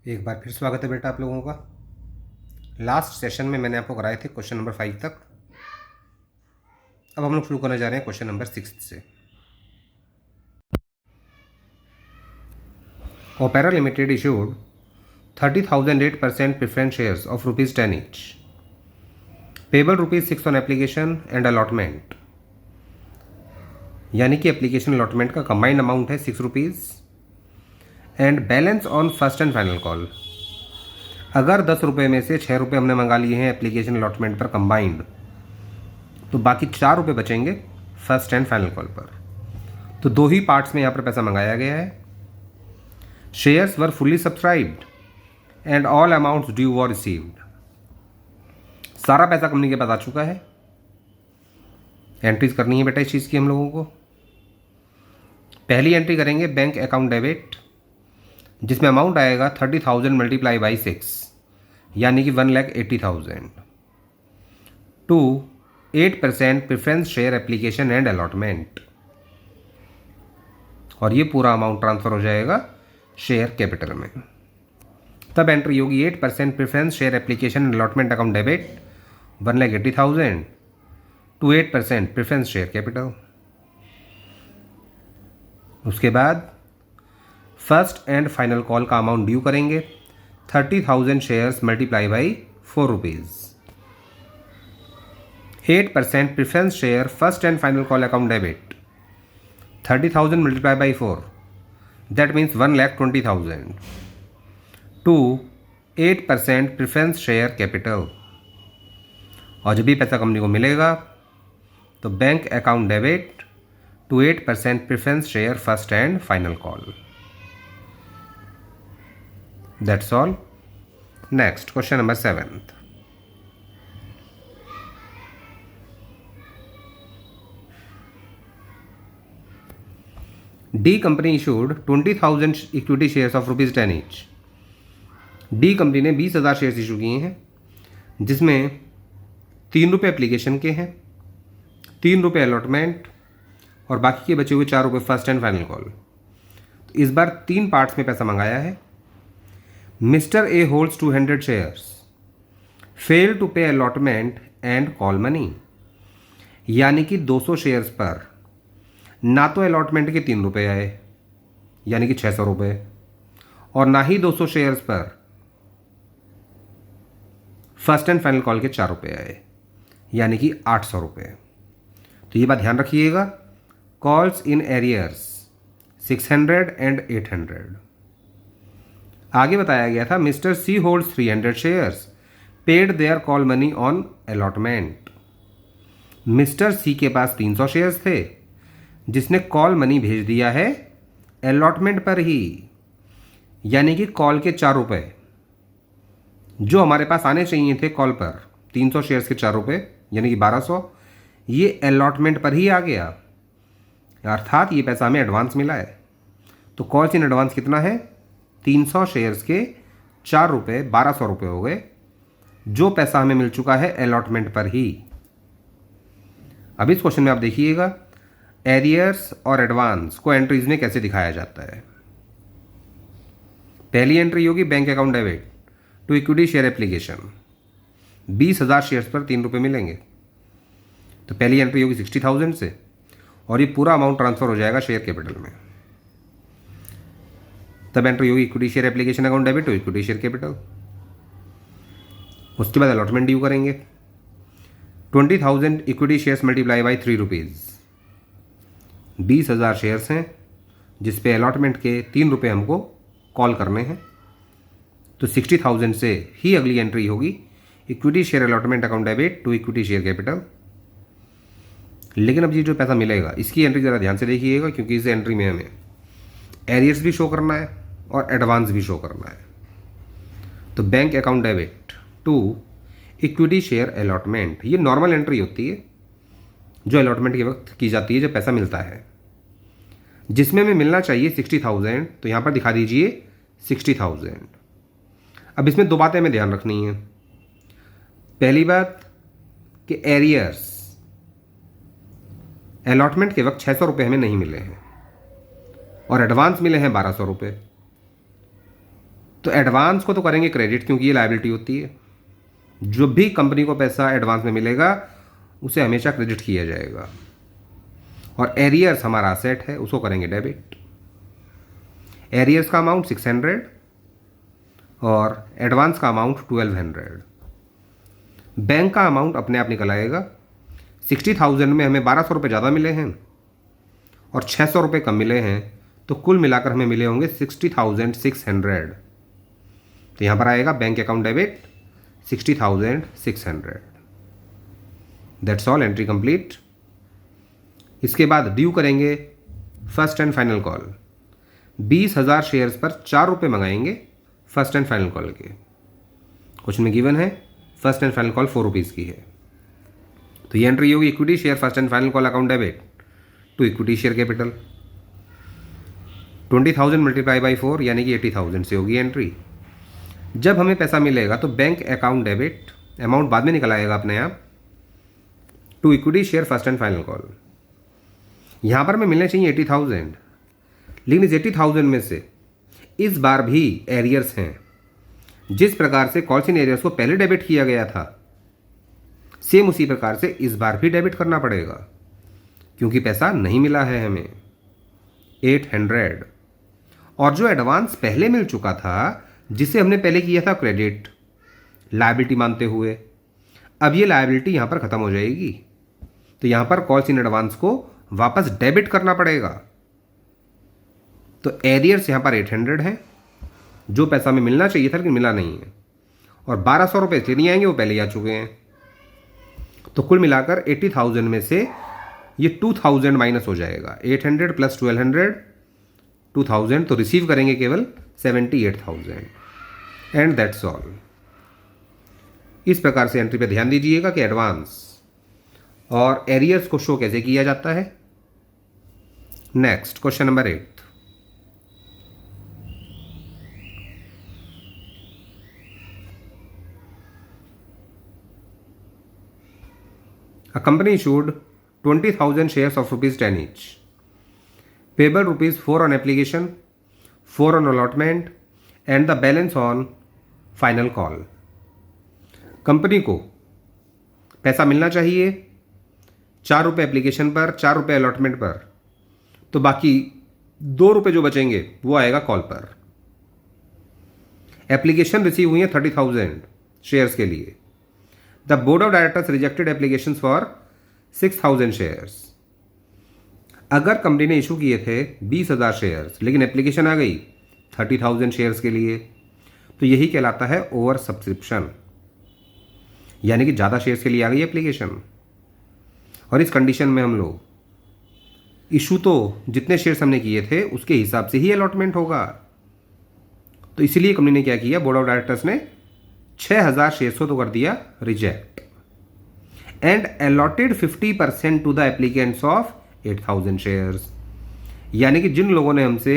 एक बार फिर स्वागत है बेटा आप लोगों का। लास्ट सेशन में मैंने आपको कराए थे क्वेश्चन नंबर 5 तक। अब हम लोग शुरू करने जा रहे हैं क्वेश्चन नंबर 6 से। Opera limited issued 30,000 8% preference shares of ₹10 each, payable ₹6 on application and allotment. यानी कि एप्लीकेशन अलॉटमेंट का कंबाइंड अमाउंट है ₹6 and balance on first and final call. अगर ₹10 में से ₹6 हमने मंगा लिए हैं एप्लीकेशन अलॉटमेंट पर कंबाइंड, तो बाकी ₹4 बचेंगे फर्स्ट एंड फाइनल कॉल पर। तो दो ही पार्ट्स में यहाँ पर पैसा मंगाया गया है। Shares were fully subscribed and all amounts due were received. सारा पैसा कंपनी के पास आ चुका है। एंट्रीज करनी है बेटा इस चीज़ की हम लोगों को। पहली एंट्री करेंगे बैंक अकाउंट डेबिट, जिसमें अमाउंट आएगा 30,000 मल्टीप्लाई बाई 6 यानी कि 1,80,000 to 8% preference share application and allotment. और ये पूरा अमाउंट ट्रांसफ़र हो जाएगा शेयर कैपिटल में। तब एंट्री होगी 8% preference share application and allotment account debit 1,80,000 to 8% preference share capital. उसके बाद फर्स्ट एंड फाइनल कॉल का अमाउंट ड्यू करेंगे 30,000 shares multiply by ₹4। 8% preference share first and final call account debit 30,000 multiply by 4, that means 1,20,000 to 8% preference share capital. और जब भी पैसा company को मिलेगा तो bank account debit to 8% preference share first and final call. That's all. Next question number 7। D company issued 20,000 equity shares of ₹10 each। D company ने 20,000 shares issue किए हैं, जिसमें ₹3 एप्लीकेशन के हैं, ₹3 अलॉटमेंट और बाकी के बचे हुए ₹4 फर्स्ट एंड फाइनल कॉल। तो इस बार 3 पार्ट्स में पैसा मंगाया है। Mister A holds 200 shares, fail to pay allotment and call money. यानी कि 200 शेयर्स पर ना तो अलॉटमेंट के ₹3 आए यानी कि ₹600, और ना ही 200 शेयर्स पर फर्स्ट एंड फाइनल कॉल के ₹4 आए यानी कि ₹800। तो ये बात ध्यान रखिएगा। Calls in arrears 600 and 800। आगे बताया गया था mister C holds 300 shares, paid their call money on allotment. Mister C के पास 300 शेयर्स थे, जिसने कॉल मनी भेज दिया है अलॉटमेंट पर ही, यानी कि कॉल के ₹4 जो हमारे पास आने चाहिए थे कॉल पर, 300 शेयर्स के ₹4 यानी कि 1,200, ये अलॉटमेंट पर ही आ गया। अर्थात ये पैसा हमें एडवांस मिला है। तो कॉल्स इन एडवांस कितना है? 300 शेयर्स के ₹4 ₹1,200 हो गए, जो पैसा हमें मिल चुका है अलॉटमेंट पर ही। अब इस क्वेश्चन में आप देखिएगा एरियर्स और एडवांस को एंट्रीज में कैसे दिखाया जाता है। पहली एंट्री होगी bank account debit to equity share application. 20,000 shares पर ₹3 मिलेंगे, तो पहली एंट्री होगी 60,000 से, और ये पूरा अमाउंट ट्रांसफर हो जाएगा शेयर कैपिटल में। तब एंट्री होगी equity share application account debit to equity share capital. उसके बाद अलॉटमेंट ड्यू करेंगे 20,000 equity shares multiply by ₹3। 20,000 shares हैं, जिस पे अलॉटमेंट के ₹3 हमको कॉल करने हैं। तो 60,000 से ही अगली एंट्री होगी equity share allotment account debit to equity share capital. लेकिन अब ये जो पैसा मिलेगा इसकी एंट्री ज़रा ध्यान से देखिएगा, क्योंकि इस एंट्री में हमें एरियर्स भी शो करना है और एडवांस भी शो करना है। तो bank account debit to equity share allotment, ये नॉर्मल एंट्री होती है जो अलॉटमेंट के वक्त की जाती है जब पैसा मिलता है, जिसमें हमें मिलना चाहिए 60,000। तो यहाँ पर दिखा दीजिए 60,000। अब इसमें 2 बातें हमें ध्यान रखनी है। पहली बात कि एरियर्स अलॉटमेंट के वक्त ₹600 हमें नहीं मिले हैं और एडवांस मिले हैं ₹1,200। तो एडवांस को तो करेंगे क्रेडिट, क्योंकि ये लायबिलिटी होती है। जो भी कंपनी को पैसा एडवांस में मिलेगा उसे हमेशा क्रेडिट किया जाएगा। और एरियर्स हमारा असेट है, उसको करेंगे डेबिट। एरियर्स का अमाउंट 600 और एडवांस का अमाउंट 1200। बैंक का अमाउंट अपने आप निकल आएगा। 60,000 में हमें 1200 रुपये ज़्यादा मिले हैं और 600 रुपये कम मिले हैं, तो कुल मिलाकर हमें मिले होंगे 60,600। तो यहाँ पर आएगा bank account debit 60,600। That's all, entry complete. इसके बाद ड्यू करेंगे first and final call. 20,000 shares पर 4 रुपये मंगाएंगे फर्स्ट एंड फाइनल कॉल के। क्वेश्चन में गिवन है first and final call 4 rupees की है। तो ये एंट्री होगी equity share first and final call account debit to equity share capital. 20,000 multiply by 4 यानी कि 80,000 से होगी एंट्री। जब हमें पैसा मिलेगा तो बैंक अकाउंट डेबिट, अमाउंट बाद में निकल आएगा अपने आप, to equity share first and final call. यहाँ पर हमें मिलने चाहिए 80,000, लेकिन इस 80,000 में से इस बार भी एरियर्स हैं। जिस प्रकार से कॉल्स इन एरियर्स को पहले डेबिट किया गया था, सेम उसी प्रकार से इस बार भी डेबिट करना पड़ेगा, क्योंकि पैसा नहीं मिला है हमें 800। और जो एडवांस पहले मिल चुका था, जिसे हमने पहले किया था क्रेडिट लायबिलिटी मानते हुए, अब ये लायबिलिटी यहाँ पर ख़त्म हो जाएगी। तो यहाँ पर कॉल्स इन एडवांस को वापस डेबिट करना पड़ेगा। तो एरियर्स यहाँ पर 800 हैं, जो पैसा हमें मिलना चाहिए था लेकिन मिला नहीं है। और 1,200 रुपये से नहीं आएंगे, वो पहले ही आ चुके हैं। तो कुल मिलाकर 80,000 में से ये 2,000 माइनस हो जाएगा। 800 प्लस 1200 2,000, तो रिसीव करेंगे केवल 78,000। And that's all. इस प्रकार से एंट्री पे ध्यान दीजिएगा कि एडवांस और एरियर्स को शो कैसे किया जाता है। Next question number 8। A company issued 20,000 shares of rupees 10 each. Payable rupees 4 on application, 4 on allotment and the balance on final call. Company को पैसा मिलना चाहिए 4 रुपये एप्लीकेशन पर, 4 रुपये अलॉटमेंट पर, तो बाकी 2 रुपये जो बचेंगे वो आएगा कॉल पर। एप्लीकेशन रिसीव हुई है 30,000 शेयर्स के लिए। The board of directors rejected application for 6,000 shares. अगर कंपनी ने इशू किए थे 20,000 शेयर्स, लेकिन एप्लीकेशन आ गई 30,000 शेयर्स के लिए, तो यही कहलाता है ओवर सब्सक्रिप्शन, यानी कि ज़्यादा शेयर्स के लिए आ गई एप्लीकेशन। और इस कंडीशन में हम लोग इशू तो जितने शेयर्स हमने किए थे उसके हिसाब से ही अलॉटमेंट होगा। तो इसीलिए कंपनी ने क्या किया, बोर्ड ऑफ डायरेक्टर्स ने 6,000 शेयर्स को तो कर दिया reject and allotted 50% to the applicants of 8,000 shares. यानी कि जिन लोगों ने हमसे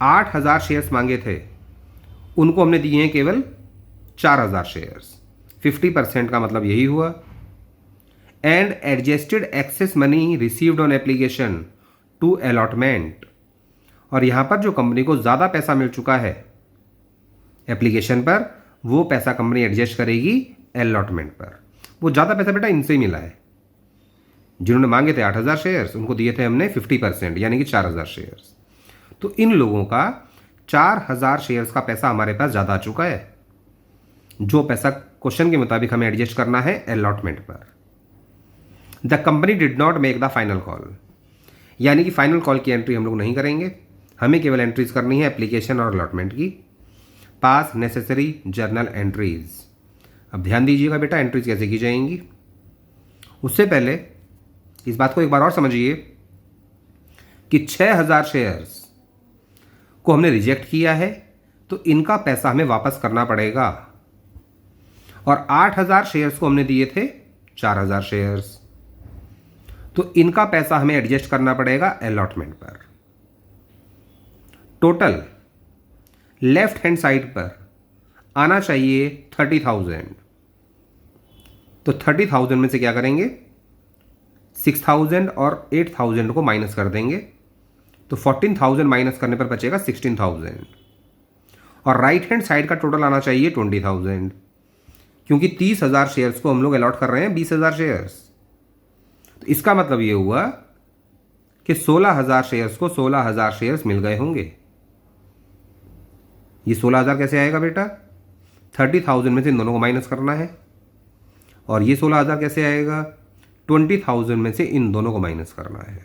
8,000 शेयर्स मांगे थे उनको हमने दिए हैं केवल 4,000 शेयर्स। 50% का मतलब यही हुआ। And adjusted excess money received on application to allotment. और यहां पर जो कंपनी को ज़्यादा पैसा मिल चुका है एप्लीकेशन पर, वो पैसा कंपनी एडजस्ट करेगी अलॉटमेंट पर। वो ज़्यादा पैसा बेटा इनसे ही मिला है। जिन्होंने मांगे थे 8,000 शेयर्स, उनको दिए थे हमने 50% यानी कि 4,000 शेयर्स। तो इन लोगों का 4,000 शेयर्स का पैसा हमारे पास ज़्यादा आ चुका है, जो पैसा क्वेश्चन के मुताबिक हमें एडजस्ट करना है अलॉटमेंट पर। The company did not make the final call, यानी कि फाइनल कॉल की एंट्री हम लोग नहीं करेंगे, हमें केवल एंट्रीज करनी है एप्लीकेशन और अलॉटमेंट की। पास नेसेसरी जर्नल एंट्रीज। अब ध्यान दीजिएगा बेटा एंट्रीज कैसे की जाएंगी। उससे पहले इस बात को एक बार और समझिए कि 6,000 शेयर्स को हमने रिजेक्ट किया है, तो इनका पैसा हमें वापस करना पड़ेगा। और 8,000 शेयर्स को हमने दिए थे 4,000 शेयर्स, तो इनका पैसा हमें एडजस्ट करना पड़ेगा अलॉटमेंट पर। टोटल लेफ्ट हैंड साइड पर आना चाहिए 30,000। तो 30,000 में से क्या करेंगे, 6,000 और 8,000 को माइनस कर देंगे, तो 14,000 माइनस करने पर बचेगा 16,000। और राइट हैंड साइड का टोटल आना चाहिए 20,000, क्योंकि 30,000 शेयर्स को हम लोग अलॉट कर रहे हैं 20,000 शेयर्स। तो इसका मतलब ये हुआ कि 16,000 शेयर्स को 16,000 शेयर्स मिल गए होंगे। ये 16,000 कैसे आएगा बेटा? 30,000 में से इन दोनों को माइनस करना है। और ये 16,000 कैसे आएगा? 20,000 में से इन दोनों को माइनस करना है।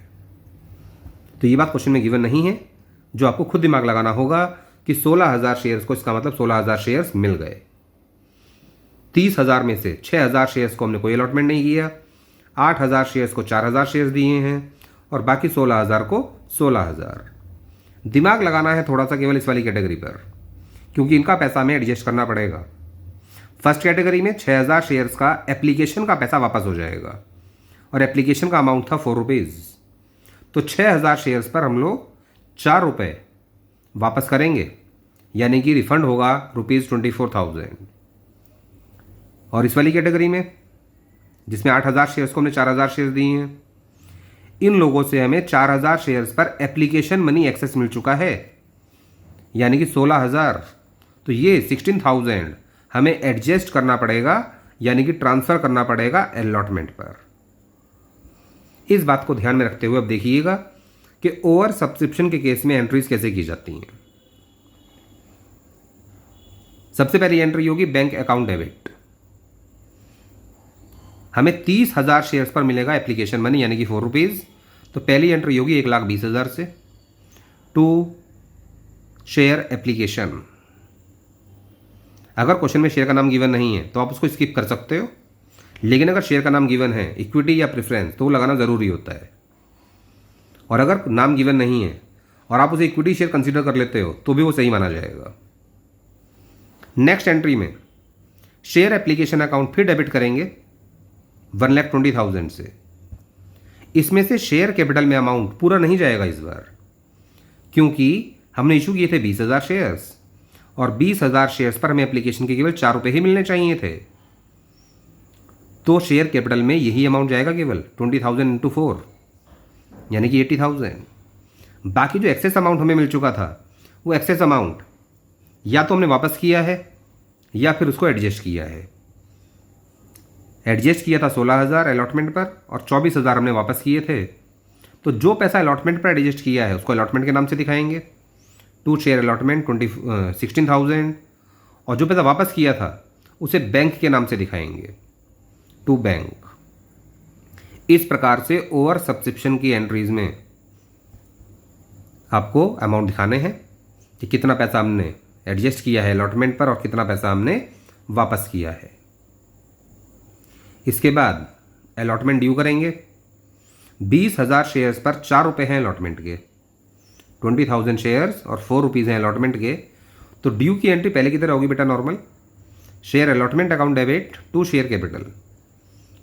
तो ये बात क्वेश्चन में गिवन नहीं है, जो आपको खुद दिमाग लगाना होगा कि 16,000 शेयर्स को, इसका मतलब 16,000 शेयर्स मिल गए। 30,000 में से 6,000 शेयर्स को हमने कोई अलॉटमेंट नहीं किया, 8,000 शेयर्स को 4,000 शेयर्स दिए हैं, और बाकी 16,000 को 16,000। दिमाग लगाना है थोड़ा सा केवल इस वाली कैटेगरी पर, क्योंकि इनका पैसा हमें एडजस्ट करना पड़ेगा। फर्स्ट कैटेगरी में 6,000 शेयर्स का एप्लीकेशन का पैसा वापस हो जाएगा, और एप्लीकेशन का अमाउंट था 4 रुपीज़। तो 6,000 शेयर्स पर हम लोग 4 रुपये वापस करेंगे, यानी कि रिफंड होगा ₹24,000। और इस वाली कैटेगरी में जिसमें 8,000 शेयर्स को हमने 4,000 शेयर्स दिए हैं, इन लोगों से हमें 4,000 शेयर्स पर एप्लीकेशन मनी एक्सेस मिल चुका है, यानी कि 16,000। तो ये 16,000 हमें एडजस्ट करना पड़ेगा, यानी कि ट्रांसफर करना पड़ेगा अलॉटमेंट पर। इस बात को ध्यान में रखते हुए अब देखिएगा कि ओवर सब्सक्रिप्शन के केस में एंट्रीज कैसे की जाती हैं। सबसे पहली एंट्री होगी बैंक अकाउंट डेबिट। हमें 30,000 शेयर्स पर मिलेगा एप्लीकेशन मनी, यानी कि 4 रुपीज़। तो पहली एंट्री होगी 1,20,000 से टू शेयर एप्लीकेशन। अगर क्वेश्चन में शेयर का नाम गिवन नहीं है तो आप उसको स्किप कर सकते हो, लेकिन अगर शेयर का नाम गिवन है, इक्विटी या प्रेफरेंस, तो वो लगाना ज़रूरी होता है। और अगर नाम गिवन नहीं है और आप उसे इक्विटी शेयर कंसीडर कर लेते हो तो भी वो सही माना जाएगा। नेक्स्ट एंट्री में शेयर एप्लीकेशन अकाउंट फिर डेबिट करेंगे 1,20,000 से। इसमें से शेयर कैपिटल में अमाउंट पूरा नहीं जाएगा इस बार, क्योंकि हमने इशू किए थे 20,000 शेयर्स, और 20,000 शेयर्स पर हमें एप्लीकेशन के केवल 4 रुपये ही मिलने चाहिए थे। तो शेयर कैपिटल में यही अमाउंट जाएगा, केवल 20,000 इंटू 4, यानी कि 80,000। बाकी जो एक्सेस अमाउंट हमें मिल चुका था, वो एक्सेस अमाउंट या तो हमने वापस किया है या फिर उसको एडजस्ट किया है। एडजस्ट किया था 16,000 अलॉटमेंट पर, और 24,000 हमने वापस किए थे। तो जो पैसा अलॉटमेंट पर एडजस्ट किया है उसको अलॉटमेंट के नाम से दिखाएंगे, टू शेयर अलॉटमेंट 16,000, और जो पैसा वापस किया था उसे बैंक के नाम से दिखाएंगे, टू बैंक। इस प्रकार से ओवर सब्सक्रिप्शन की एंट्रीज में आपको अमाउंट दिखाने हैं कि कितना पैसा हमने एडजस्ट किया है अलॉटमेंट पर और कितना पैसा हमने वापस किया है। इसके बाद अलॉटमेंट ड्यू करेंगे। 20,000 शेयर्स पर 4 रुपये हैं अलॉटमेंट के, 20,000 शेयर्स और 4 रुपीज़ हैं अलॉटमेंट के। तो ड्यू की एंट्री पहले की तरह होगी बेटा, normal share allotment account debit to share capital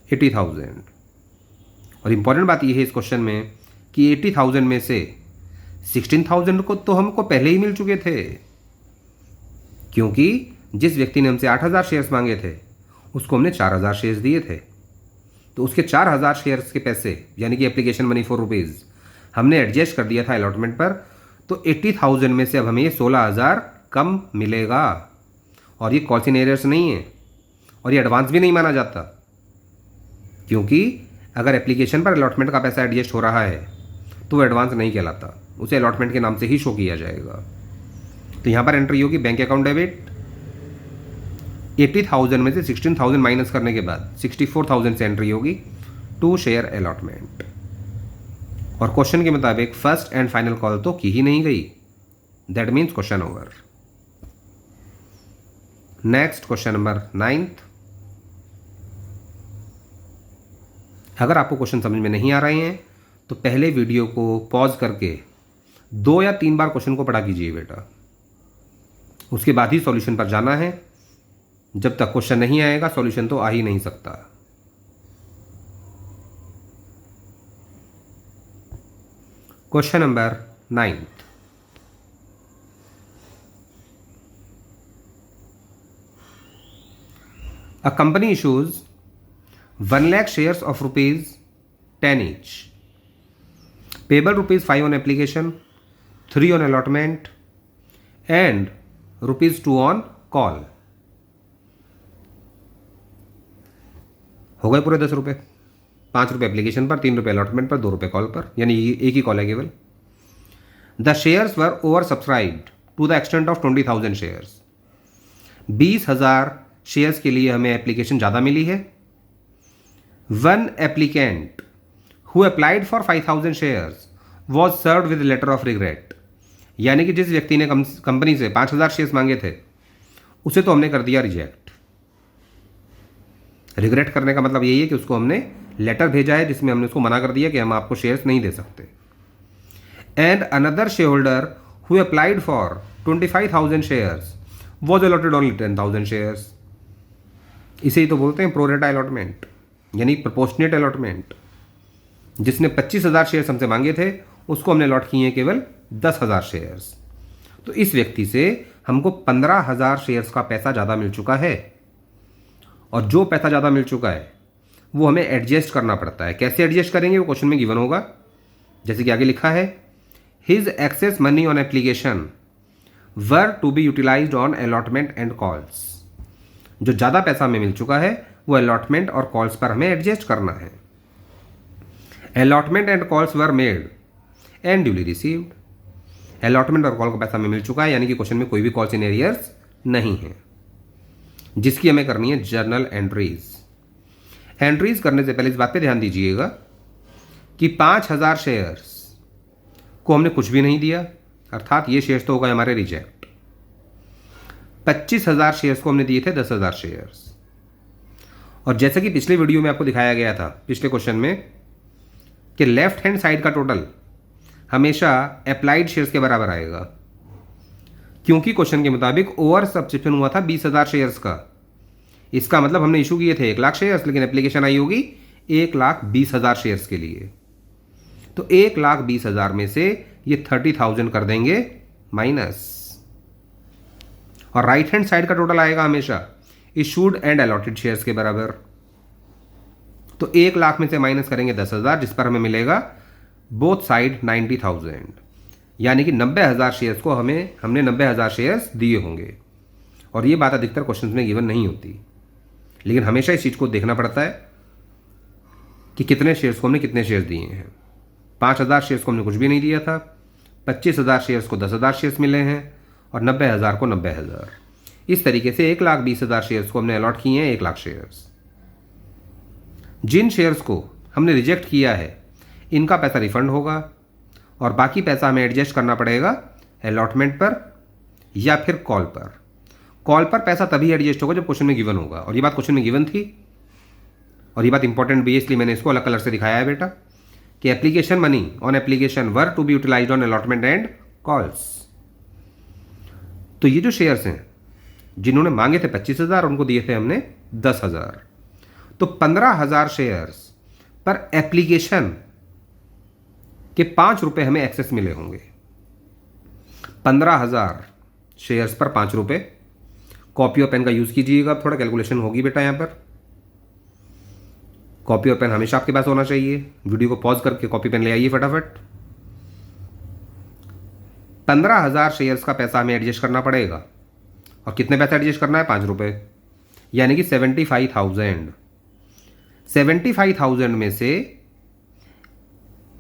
80,000। और इंपॉर्टेंट बात यह है इस क्वेश्चन में कि 80,000 में से 16,000 को तो हमको पहले ही मिल चुके थे, क्योंकि जिस व्यक्ति ने हमसे 8,000 शेयर्स मांगे थे उसको हमने 4,000 शेयर्स दिए थे। तो उसके 4,000 शेयर्स के पैसे, यानी कि एप्लीकेशन मनी 4 रुपीज़, हमने एडजस्ट कर दिया था अलॉटमेंट पर। तो 80,000 में से अब हमें ये 16,000 कम मिलेगा, और ये कॉस्ट इन एरियर्स नहीं है, और ये एडवांस भी नहीं माना जाता, क्योंकि अगर एप्लीकेशन पर अलॉटमेंट का पैसा एडजस्ट हो रहा है तो वो एडवांस नहीं कहलाता, उसे अलॉटमेंट के नाम से ही शो किया जाएगा। तो यहाँ पर एंट्री होगी बैंक अकाउंट डेबिट। 80,000 में से 16,000 माइनस करने के बाद 64,000 से एंट्री होगी टू शेयर अलॉटमेंट। और क्वेश्चन के मुताबिक फर्स्ट एंड फाइनल कॉल तो की ही नहीं गई, that means question over. Next question number 9th। अगर आपको क्वेश्चन समझ में नहीं आ रहे हैं तो पहले वीडियो को पॉज करके 2 या 3 बार क्वेश्चन को पढ़ा कीजिए बेटा, उसके बाद ही सॉल्यूशन पर जाना है। जब तक क्वेश्चन नहीं आएगा सॉल्यूशन तो आ ही नहीं सकता। Question number 9th। A company issues 1 lakh shares of ₹10 each. Payable ₹5 on application, 3 on allotment, and rupees 2 on call. हो गए पूरे 10 रुपये। 5 रुपये एप्लीकेशन पर, 3 रुपये अलॉटमेंट पर, 2 रुपये कॉल पर, यानी एक ही कॉल है केवल। The shares were over subscribed to the extent of 20,000 shares. 20,000 shares के लिए हमें एप्लीकेशन ज़्यादा मिली है। One applicant who applied for 5,000 shares was served with letter of regret. यानी कि जिस व्यक्ति ने कंपनी से 5,000 शेयर्स मांगे थे उसे तो हमने कर दिया रिजेक्ट। रिग्रेट करने का मतलब यही है कि उसको हमने लेटर भेजा है जिसमें हमने उसको मना कर दिया कि हम आपको शेयर्स नहीं दे सकते। And another share holder who applied for 25,000 shares was allotted only 10,000 shares. इसे ही तो बोलते हैं प्रोरेटा अलॉटमेंट, यानी प्रोपोर्शनेट अलॉटमेंट। जिसने 25,000 शेयर्स हमसे मांगे थे उसको हमने अलॉट किए हैं केवल 10,000 शेयर्स। तो इस व्यक्ति से हमको 15,000 शेयर्स का पैसा ज़्यादा मिल चुका है, और जो पैसा ज़्यादा मिल चुका है वो हमें एडजस्ट करना पड़ता है। कैसे एडजस्ट करेंगे वो क्वेश्चन में गिवन होगा। जैसे कि आगे लिखा है, his excess money on application were to be utilised on allotment and calls. जो ज़्यादा पैसा हमें मिल चुका है वो अलॉटमेंट और कॉल्स पर हमें एडजस्ट करना है। Allotment and calls were made and duly received. Allotment और कॉल का पैसा हमें मिल चुका है, यानी कि क्वेश्चन में कोई भी कॉल्स इन एरियर्स नहीं है, जिसकी हमें करनी है जर्नल एंट्रीज। एंट्रीज करने से पहले इस बात पे ध्यान दीजिएगा कि 5,000 शेयर्स को हमने कुछ भी नहीं दिया, अर्थात ये शेयर्स तो हो गए हमारे रिजेक्ट। 25,000 शेयर्स को हमने दिए थे 10,000 शेयर्स। और जैसे कि पिछले वीडियो में आपको दिखाया गया था, पिछले क्वेश्चन में, कि लेफ्ट हैंड साइड का टोटल हमेशा अप्लाइड शेयर्स के बराबर आएगा, क्योंकि क्वेश्चन के मुताबिक ओवर सब्सक्रिप्शन हुआ था 20,000 शेयर्स का। इसका मतलब हमने इशू किए थे 1 लाख शेयर्स, लेकिन एप्लीकेशन आई होगी 1,20,000 शेयर्स के लिए। तो 1,20,000 में से ये 30,000 कर देंगे माइनस, और राइट हैंड साइड का टोटल आएगा हमेशा इशूड एंड अलॉटेड शेयर्स के बराबर। तो 1 लाख में से माइनस करेंगे 10,000, जिस पर हमें मिलेगा बोथ साइड 90,000, यानी कि 90,000 शेयर्स को हमने 90,000 शेयर्स दिए होंगे। और ये बात अधिकतर क्वेश्चंस में गिवन नहीं होती, लेकिन हमेशा इस चीज़ को देखना पड़ता है कि कितने शेयर्स को हमने कितने शेयर्स दिए हैं। 5,000 शेयर्स को हमने कुछ भी नहीं दिया था, 25,000 शेयर्स को 10,000 शेयर्स मिले हैं, और 90,000 को 90,000। इस तरीके से 1,20,000 शेयर्स को हमने अलॉट किए हैं 1 लाख शेयर्स। जिन शेयर्स को हमने रिजेक्ट किया है इनका पैसा रिफंड होगा, और बाकी पैसा हमें एडजस्ट करना पड़ेगा अलॉटमेंट पर या फिर कॉल पर। कॉल पर पैसा तभी एडजस्ट होगा जब क्वेश्चन में गिवन होगा, और ये बात क्वेश्चन में गिवन थी, और ये बात इंपॉर्टेंट भी है, इसलिए मैंने इसको अलग कलर से दिखाया है बेटा, कि application money on application were to be utilised on allotment and calls. तो ये जो शेयर्स हैं जिन्होंने मांगे थे 25,000, उनको दिए थे हमने 10,000। तो 15,000 शेयर्स पर एप्लीकेशन के 5 रुपये हमें एक्सेस मिले होंगे। 15,000 शेयर्स पर 5 रुपये। कॉपी और पेन का यूज़ कीजिएगा, थोड़ा कैलकुलेशन होगी बेटा यहाँ पर। कॉपी और पेन हमेशा आपके पास होना चाहिए। वीडियो को पॉज करके कॉपी पेन ले आइए फटाफट। 15,000 शेयर्स का पैसा हमें एडजस्ट करना पड़ेगा, और कितने पैसा एडजस्ट करना है? 5 रुपये, यानी कि 75,000। 75,000 में से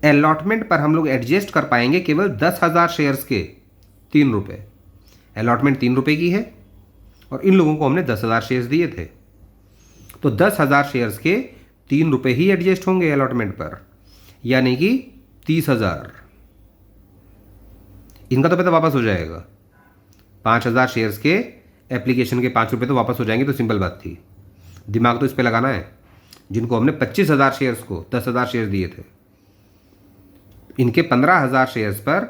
अलॉटमेंट पर हम लोग एडजस्ट कर पाएंगे केवल 10,000 शेयर्स के 3 रुपये। अलॉटमेंट 3 रुपये की है, और इन लोगों को हमने 10,000 शेयर्स दिए थे, तो 10,000 शेयर्स के 3 रुपये ही एडजस्ट होंगे अलॉटमेंट पर, यानी कि 30,000। इनका तो पैसा वापस हो जाएगा। 5,000 शेयर्स के एप्लीकेशन के 5 रुपये तो वापस हो जाएंगे, तो सिंपल बात थी। दिमाग तो इस पर लगाना है। जिनको हमने 25,000 शेयर्स को 10,000 शेयर्स दिए थे, इनके 15,000 शेयर्स पर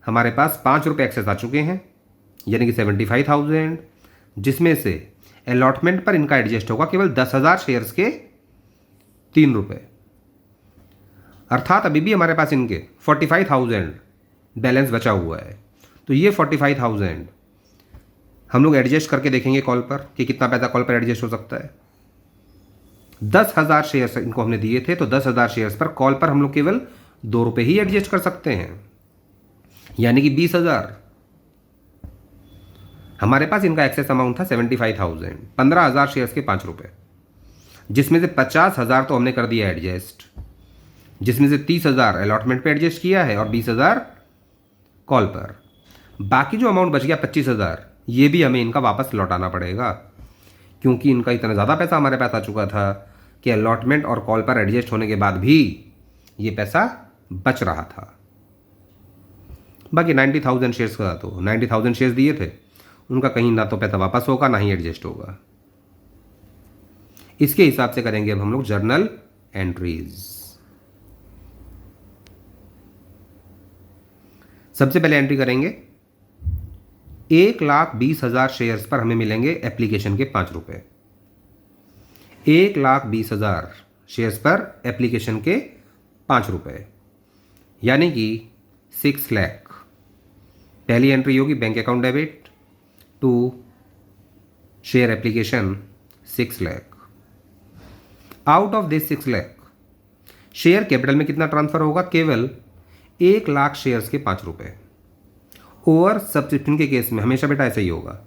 हमारे पास 5 रुपये एक्सेस आ चुके हैं, यानी कि 75,000, जिसमें से अलॉटमेंट पर इनका एडजस्ट होगा केवल 10,000 शेयर्स के 3 रुपये। अर्थात अभी भी हमारे पास इनके 45,000 बैलेंस बचा हुआ है। तो ये 45,000 हम लोग एडजस्ट करके देखेंगे कॉल पर कि कितना पैसा कॉल पर एडजस्ट हो सकता है। 10,000 शेयर्स इनको हमने दिए थे, तो 10,000 शेयर्स पर कॉल पर हम लोग केवल 2 रुपये ही एडजस्ट कर सकते हैं, यानी कि 20,000। हमारे पास इनका एक्सेस अमाउंट था 75,000, 15,000 शेयर्स के 5 रुपये, जिसमें से 50,000 तो हमने कर दिया एडजस्ट, जिसमें से 30,000 अलॉटमेंट पे एडजस्ट किया है और 20,000 कॉल पर। बाकी जो अमाउंट बच गया 25,000, ये भी हमें इनका वापस लौटाना पड़ेगा, क्योंकि इनका इतना ज़्यादा पैसा हमारे पास आ चुका था कि अलॉटमेंट और कॉल पर एडजस्ट होने के बाद भी ये पैसा बच रहा था। बाकी 90,000 शेयर्स का, तो 90,000 शेयर्स दिए थे, उनका कहीं ना तो पैसा वापस होगा ना ही एडजस्ट होगा। इसके हिसाब से करेंगे अब हम लोग जर्नल एंट्रीज। सबसे पहले एंट्री करेंगे 1,20,000 शेयर्स पर हमें मिलेंगे एप्लीकेशन के 5 रुपये। 1,20,000 शेयर्स पर एप्लीकेशन के 5 रुपये, यानी कि 6 लाख। पहली एंट्री होगी bank account debit to share application 6 lakh. Out of this 6 lakh share capital में कितना ट्रांसफर होगा? केवल 1 लाख शेयर्स के 5 रुपये। ओवर सब्सक्रिप्शन के केस में हमेशा बेटा ऐसा ही होगा,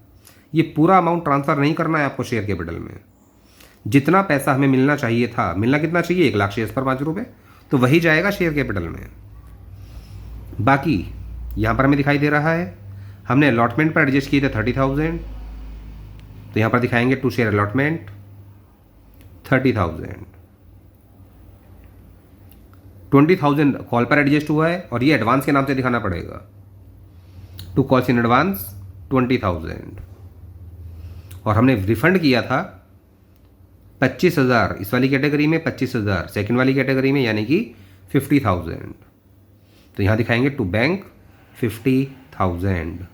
ये पूरा अमाउंट ट्रांसफर नहीं करना है आपको शेयर कैपिटल में। जितना पैसा हमें मिलना चाहिए था, मिलना कितना चाहिए? 1 लाख शेयर्स पर 5 रुपये, तो वही जाएगा शेयर कैपिटल में। बाकी यहाँ पर हमें दिखाई दे रहा है हमने अलॉटमेंट पर एडजस्ट किए थे 30,000, तो यहाँ पर दिखाएंगे टू शेयर अलॉटमेंट 30,000। 20,000 कॉल पर एडजस्ट हुआ है और ये एडवांस के नाम से दिखाना पड़ेगा, टू कॉल्स इन एडवांस 20,000। और हमने रिफंड किया था 25,000 इस वाली कैटेगरी में, 25,000 सेकेंड वाली कैटेगरी में, यानी कि 50,000। तो यहाँ दिखाएंगे to bank 50,000।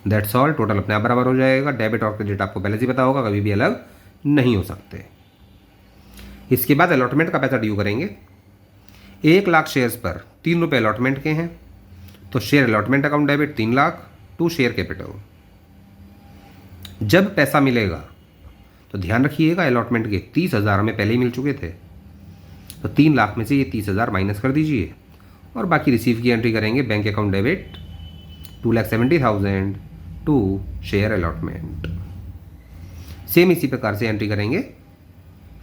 That's all. Total अपने आप बराबर हो जाएगा। डेबिट और क्रेडिट आपको पहले से पता होगा, कभी भी अलग नहीं हो सकते। इसके बाद अलॉटमेंट का पैसा ड्यू करेंगे। 1 लाख शेयर्स पर 3 रुपये अलॉटमेंट के हैं, तो share allotment account debit 3 lakh to share capital. जब पैसा मिलेगा तो ध्यान रखिएगा अलॉटमेंट के 30,000 हमें पहले ही मिल चुके थे, तो 3 लाख में से ये 30,000 माइनस कर दीजिए और बाकी रिसीव की एंट्री करेंगे bank account debit 2,70,000 to share allotment. Same इसी प्रकार से एंट्री करेंगे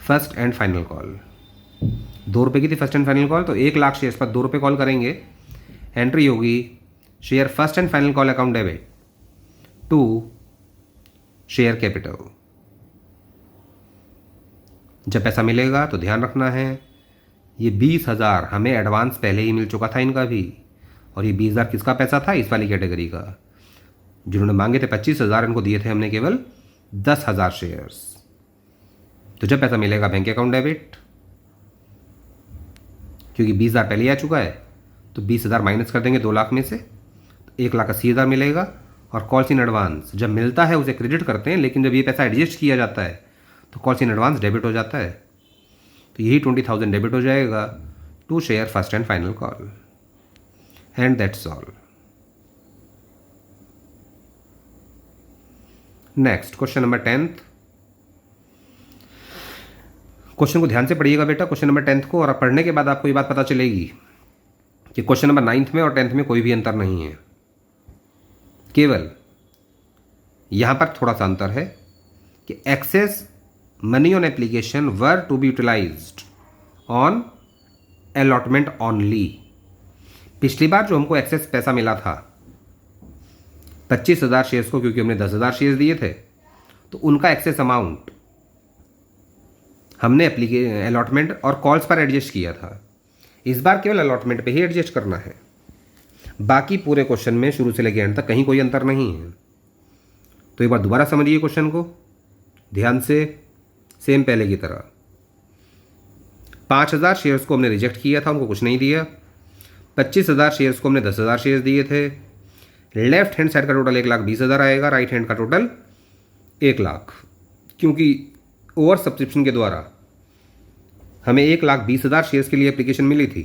फर्स्ट एंड फाइनल कॉल। 2 रुपये की थी फर्स्ट एंड फाइनल कॉल, तो 1 लाख शेयर्स पर 2 रुपये कॉल करेंगे। एंट्री होगी share first and final call account debit to share capital. जब पैसा मिलेगा तो ध्यान रखना है ये 20,000 हमें एडवांस पहले ही मिल चुका था इनका भी, और ये 20,000 किसका पैसा था? इस वाली कैटेगरी का। जिन्होंने मांगे थे 25,000, इनको दिए थे हमने केवल 10,000 शेयर्स। तो जब पैसा मिलेगा बैंक अकाउंट डेबिट, क्योंकि 20,000 पहले ही आ चुका है, तो 20,000 माइनस कर देंगे 2 लाख में से, तो 1,80,000 मिलेगा। और कॉल्स इन एडवांस जब मिलता है उसे क्रेडिट करते हैं, लेकिन जब ये पैसा एडजस्ट किया जाता है तो कॉल्स इन एडवांस डेबिट हो जाता है, तो यही 20,000 डेबिट हो जाएगा to share first and final call. And that's all. Next question number 10th। Question को ध्यान से पढ़िएगा बेटा, क्वेश्चन नंबर 10th को, और पढ़ने के बाद आपको ये बात पता चलेगी कि क्वेश्चन नंबर 9th में और 10th में कोई भी अंतर नहीं है, केवल यहां पर थोड़ा सा अंतर है कि excess money on application were to be utilised on allotment only. पिछली बार जो हमको एक्सेस पैसा मिला था 25,000 शेयर्स को, क्योंकि हमने 10,000 शेयर्स दिए थे, तो उनका एक्सेस अमाउंट हमने अलॉटमेंट और कॉल्स पर एडजस्ट किया था। इस बार केवल अलॉटमेंट पे ही एडजस्ट करना है, बाकी पूरे क्वेश्चन में शुरू से लेकर एंड तक कहीं कोई अंतर नहीं है। तो एक बार दोबारा समझिए क्वेश्चन को ध्यान से, सेम पहले की तरह। 5,000 शेयर्स को हमने रिजेक्ट किया था, उनको कुछ नहीं दिया। 25,000 शेयर्स को हमने 10,000 शेयर्स दिए थे। लेफ्ट हैंड साइड का टोटल 1,20,000 आएगा, राइट हैंड का टोटल 1 लाख, क्योंकि ओवर सब्सक्रिप्शन के द्वारा हमें 1,20,000 शेयर्स के लिए एप्लीकेशन मिली थी,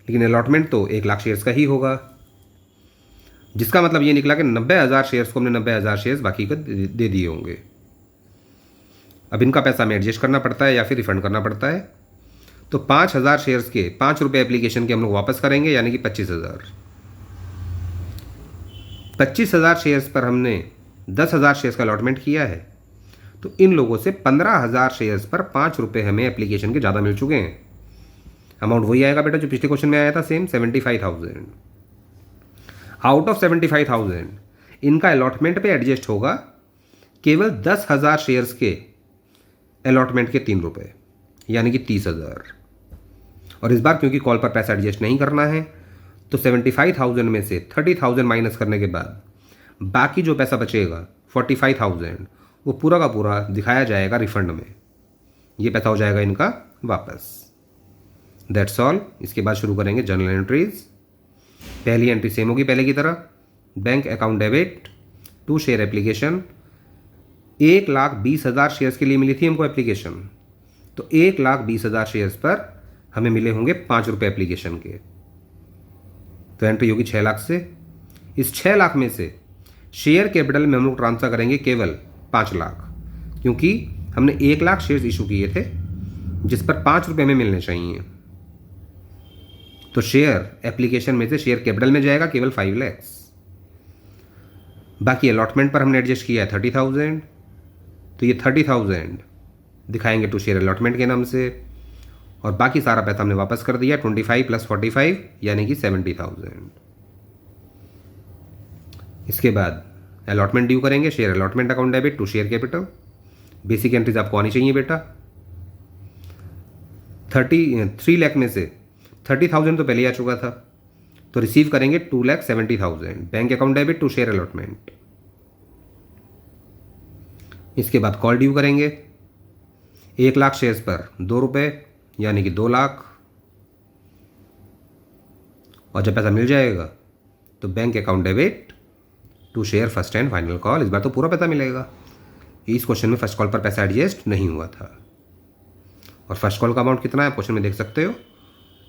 लेकिन अलॉटमेंट तो 1 लाख शेयर्स का ही होगा, जिसका मतलब ये निकला कि 90,000 शेयर्स को हमने 90,000 शेयर्स बाकी को दे दिए होंगे। अब इनका पैसा हमें एडजस्ट करना पड़ता है या फिर रिफंड करना पड़ता है। तो 5,000 शेयर्स के 5 रुपये एप्लीकेशन के हम लोग वापस करेंगे, यानी कि 25,000। 25,000 शेयर्स पर हमने 10,000 शेयर्स का अलॉटमेंट किया है, तो इन लोगों से 15,000 शेयर्स पर 5 रुपये हमें एप्लीकेशन के ज़्यादा मिल चुके हैं। अमाउंट वही आएगा बेटा जो पिछले क्वेश्चन में आया था, सेम 75,000। आउट ऑफ 75,000 इनका अलॉटमेंट पे एडजस्ट होगा केवल 10,000 शेयर्स के अलॉटमेंट के 3 रुपये, यानी कि 30,000। और इस बार क्योंकि कॉल पर पैसा एडजस्ट नहीं करना है, तो 75,000 में से 30,000 माइनस करने के बाद बाकी जो पैसा बचेगा 45,000, वो पूरा का पूरा दिखाया जाएगा रिफंड में। ये पैसा हो जाएगा इनका वापस। That's all. इसके बाद शुरू करेंगे जनरल एंट्रीज। पहली एंट्री सेम होगी पहले की तरह, bank account debit to share application. 1,20,000 shares के लिए मिली थी हमको एप्लीकेशन, तो 1,20,000 शेयर्स पर हमें मिले होंगे 5 रुपये एप्लीकेशन के। तो एंट्री होगी 6 लाख से। इस 6 लाख में से शेयर कैपिटल में हम लोग ट्रांसफर करेंगे केवल 5 लाख, क्योंकि हमने 1 लाख शेयर्स इशू किए थे जिस पर 5 रुपये में मिलने चाहिए। तो शेयर एप्लीकेशन में से शेयर कैपिटल में जाएगा केवल 5 लाख। बाकी अलॉटमेंट पर हमने एडजस्ट किया है 30,000, तो ये 30,000 दिखाएंगे टू शेयर अलॉटमेंट के नाम से, और बाकी सारा पैसा हमने वापस कर दिया 25 + 45 यानी कि 70,000। इसके बाद अलॉटमेंट ड्यू करेंगे, share allotment account debit to share capital. Basic entries आपको आनी चाहिए बेटा। 3 लाख में से 30,000 तो पहले ही आ चुका था, तो रिसीव करेंगे 2,70,000 bank account debit to share allotment. इसके बाद कॉल ड्यू करेंगे 1 लाख शेयर्स पर 2 रुपये यानी कि 2 लाख, और जब पैसा मिल जाएगा तो bank account debit to share first and final call. इस बार तो पूरा पैसा मिलेगा। इस क्वेश्चन में फर्स्ट कॉल पर पैसा एडजस्ट नहीं हुआ था। और फर्स्ट कॉल का अमाउंट कितना है आप क्वेश्चन में देख सकते हो,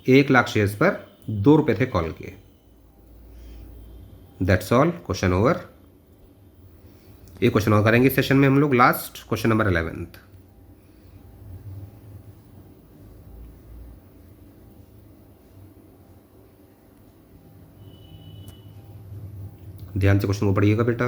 1 लाख शेयर्स पर 2 रुपये थे कॉल के। That's all, question over. एक क्वेश्चन और करेंगे इस सेशन में हम लोग, लास्ट क्वेश्चन नंबर 11। ध्यान से क्वेश्चन को पढ़िएगा बेटा।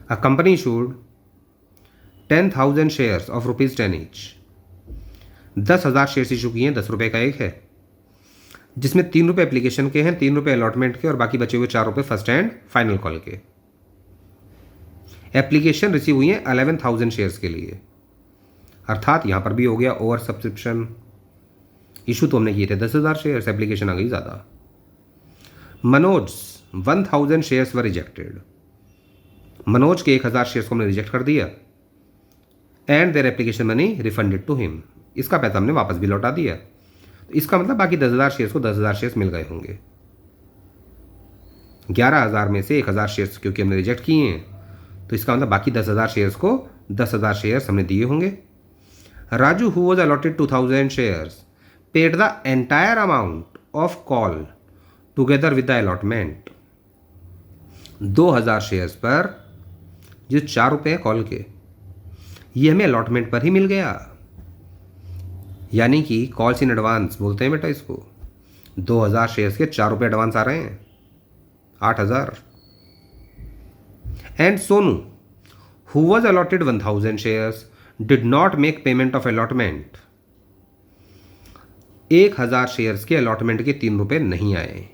A company issued 10,000 shares of ₹10 each। 10,000 shares issue किए हैं, 10 रुपये का एक है, जिसमें 3 रुपये एप्लीकेशन के हैं, 3 रुपये अलॉटमेंट के, और बाकी बचे हुए 4 रुपये फर्स्ट एंड फाइनल कॉल के। एप्लीकेशन रिसीव हुई है 11,000 शेयर्स के लिए, अर्थात यहां पर भी हो गया ओवर सब्सक्रिप्शन। इशू तो हमने किए थे 10,000 शेयर्स, एप्लीकेशन आ गई ज़्यादा। Manoj 1,000 shares were rejected. Manoj के 1,000 शेयर्स को हमने रिजेक्ट कर दिया, and their application money refunded to him. इसका पैसा हमने वापस भी लौटा दिया। तो इसका मतलब बाकी 10,000 शेयर्स को 10,000 शेयर्स मिल गए होंगे। 11,000 में से 1,000 शेयर्स क्योंकि हमने रिजेक्ट किए हैं, तो इसका मतलब बाकी 10,000 शेयर्स को 10,000 शेयर्स हमने दिए होंगे। Raju who was allotted 2,000 shares paid the entire amount of call together with the allotment. 2,000 shares पर जो 4 रुपये कॉल के, ये हमें अलॉटमेंट पर ही मिल गया, यानी कि कॉल्स इन एडवांस बोलते हैं बेटा इसको। 2,000 शेयर्स के 4 रुपये एडवांस आ रहे हैं, 8,000। And Sonu who was allotted 1,000 shares did not make payment of allotment. 1,000 shares के अलॉटमेंट के 3 रुपये नहीं आए,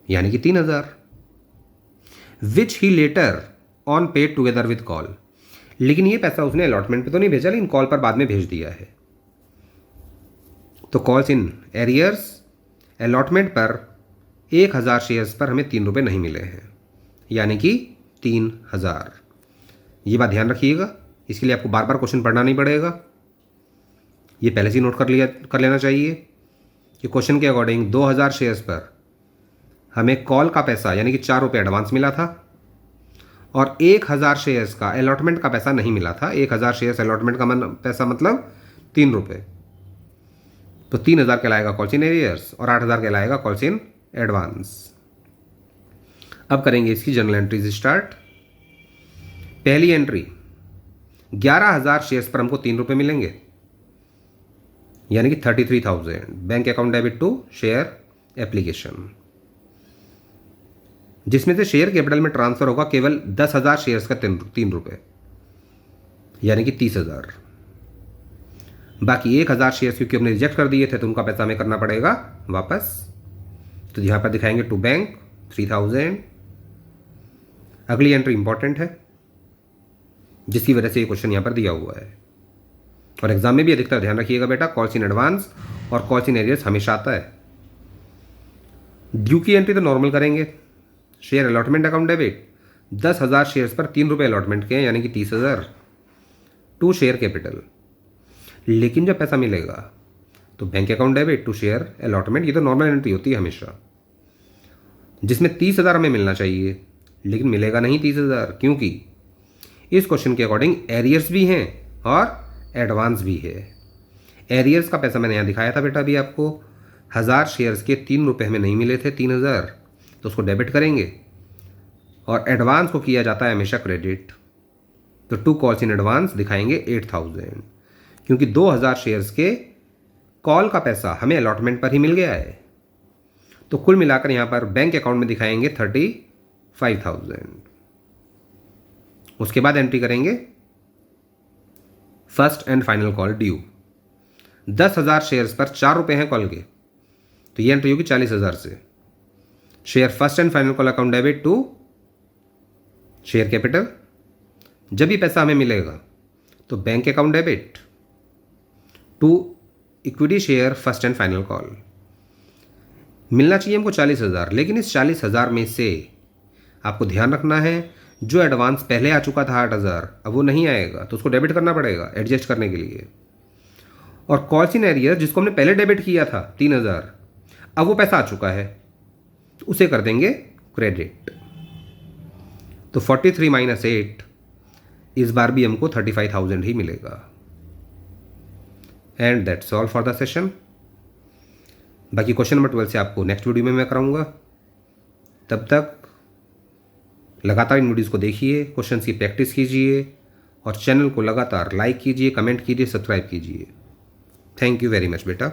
यानी कि 3,000, which he later on paid together with call. लेकिन ये पैसा उसने अलॉटमेंट पे तो नहीं भेजा, लेकिन कॉल पर बाद में भेज दिया है। तो कॉल्स इन एरियर्स, अलॉटमेंट पर 1,000 शेयर्स पर हमें 3 रुपये नहीं मिले हैं, यानी कि 3,000। ये बात ध्यान रखिएगा, इसके लिए आपको बार बार क्वेश्चन पढ़ना नहीं पड़ेगा, ये पहले से नोट कर लेना चाहिए कि क्वेश्चन के अकॉर्डिंग 2,000 शेयर्स पर हमें कॉल का पैसा यानी कि 4 रुपये एडवांस मिला था, और 1,000 शेयर्स का अलॉटमेंट का पैसा नहीं मिला था। 1,000 शेयर्स अलॉटमेंट का पैसा मतलब 3 रुपये, तो 3,000 कहलाएगा कॉल्स इन एरियर्स और 8,000 कहलाएगा कॉल्स इन एडवांस। अब करेंगे इसकी जनरल एंट्रीज स्टार्ट। पहली एंट्री 11,000 शेयर्स पर हमको 3 रुपये मिलेंगे, यानी कि 33,000। Bank account debit to share application, जिसमें से शेयर कैपिटल में ट्रांसफर होगा केवल 10,000 शेयर्स का 3 रुपये, यानी कि 30,000। बाकी 1,000 शेयर्स क्योंकि हमने रिजेक्ट कर दिए थे तो उनका पैसा हमें करना पड़ेगा वापस। तो यहाँ पर दिखाएंगे टू बैंक 3,000। अगली एंट्री इंपॉर्टेंट है, जिसकी वजह से ये क्वेश्चन यहाँ पर दिया हुआ है और एग्जाम में भी अधिकतर ध्यान रखिएगा बेटा। कॉल्स इन एडवांस और कॉल्स इन एरियर्स हमेशा आता है। ड्यू की एंट्री तो नॉर्मल करेंगे। Share allotment account debit 10,000 shares पर 3 रुपये अलॉटमेंट के हैं, यानी कि 30,000 टू शेयर कैपिटल। लेकिन जब पैसा मिलेगा तो bank account debit to share allotment, ये तो नॉर्मल एंट्री होती है हमेशा, जिसमें 30,000 हमें मिलना चाहिए, लेकिन मिलेगा नहीं 30,000, क्योंकि इस क्वेश्चन के अकॉर्डिंग एरियर्स भी हैं और एडवांस भी है। एरियर्स का पैसा मैंने यहाँ दिखाया था बेटा अभी आपको। 1,000 शेयर्स के 3 रुपये हमें नहीं मिले थे, 3,000, तो उसको डेबिट करेंगे। और एडवांस को किया जाता है हमेशा क्रेडिट, तो टू कॉल्स इन एडवांस दिखाएंगे 8,000, क्योंकि 2,000 शेयर्स के कॉल का पैसा हमें अलॉटमेंट पर ही मिल गया है। तो कुल मिलाकर यहाँ पर बैंक अकाउंट में दिखाएंगे 35,000। उसके बाद एंट्री करेंगे first and final call due. 10,000 shares पर 4 रुपये हैं कॉल के, तो ये एंट्री होगी 40,000 से। Share first and final call account debit to share capital. जब भी पैसा हमें मिलेगा तो bank account debit to equity share first and final call. मिलना चाहिए हमको 40,000, लेकिन इस 40,000 में से आपको ध्यान रखना है जो एडवांस पहले आ चुका था 8,000, अब वो नहीं आएगा, तो उसको डेबिट करना पड़ेगा एडजस्ट करने के लिए। और कॉल्स इन एरियर जिसको हमने पहले डेबिट किया था 3,000, अब वो पैसा आ चुका है, तो उसे कर देंगे क्रेडिट। तो 43 - 8 इस बार भी हमको 35,000 ही मिलेगा। And that's all for the session. बाकी क्वेश्चन नंबर 12 से आपको नेक्स्ट वीडियो में मैं कराऊंगा। तब तक लगातार इन वीडियोज़ को देखिए, क्वेश्चंस की प्रैक्टिस कीजिए और चैनल को लगातार लाइक कीजिए, कमेंट कीजिए, सब्सक्राइब कीजिए। थैंक यू वेरी मच बेटा।